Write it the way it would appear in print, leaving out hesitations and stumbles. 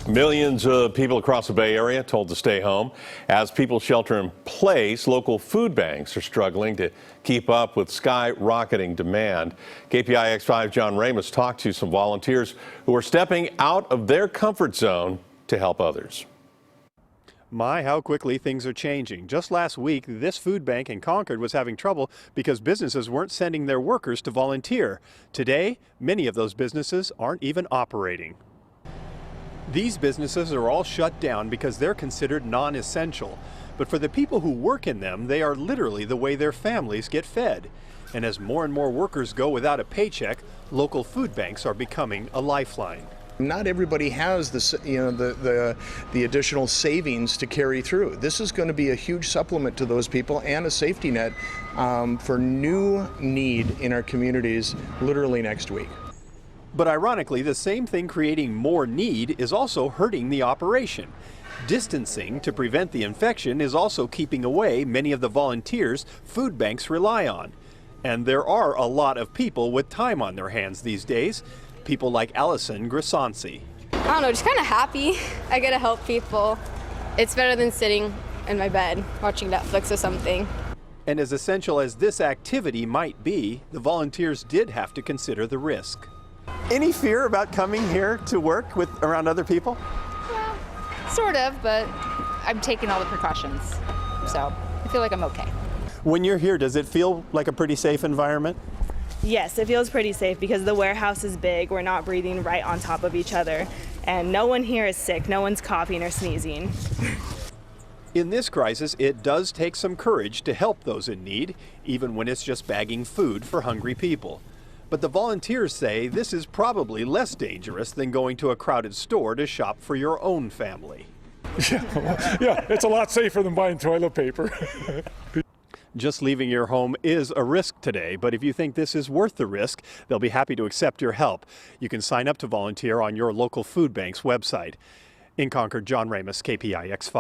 Millions of people across the Bay Area told to stay home. As people shelter in place, local food banks are struggling to keep up with skyrocketing demand. KPI X5's John Ramos talked to some volunteers who are stepping out of their comfort zone to help others. My, how quickly things are changing. Just last week, this food bank in Concord was having trouble because businesses weren't sending their workers to volunteer. Today, many of those businesses aren't even operating. These businesses are all shut down because they're considered non-essential. But for the people who work in them, they are literally the way their families get fed. And as more and more workers go without a paycheck, local food banks are becoming a lifeline. Not everybody has the additional savings to carry through. This is going to be a huge supplement to those people and a safety net for new need in our communities literally next week. But ironically, the same thing creating more need is also hurting the operation. Distancing to prevent the infection is also keeping away many of the volunteers food banks rely on. And there are a lot of people with time on their hands these days. People like Allison Grisansi. I don't know, just kind of happy. I get to help people. It's better than sitting in my bed watching Netflix or something. And as essential as this activity might be, the volunteers did have to consider the risk. Any fear about coming here to work around other people? Well, sort of, but I'm taking all the precautions, so I feel like I'm okay. When you're here, does it feel like a pretty safe environment? Yes, it feels pretty safe because the warehouse is big. We're not breathing right on top of each other, and no one here is sick. No one's coughing or sneezing. In this crisis, it does take some courage to help those in need, even when it's just bagging food for hungry people. But the volunteers say this is probably less dangerous than going to a crowded store to shop for your own family. Yeah, it's a lot safer than buying toilet paper. Just leaving your home is a risk today, but if you think this is worth the risk, they'll be happy to accept your help. You can sign up to volunteer on your local food bank's website. In Concord, John Ramos, KPI X5.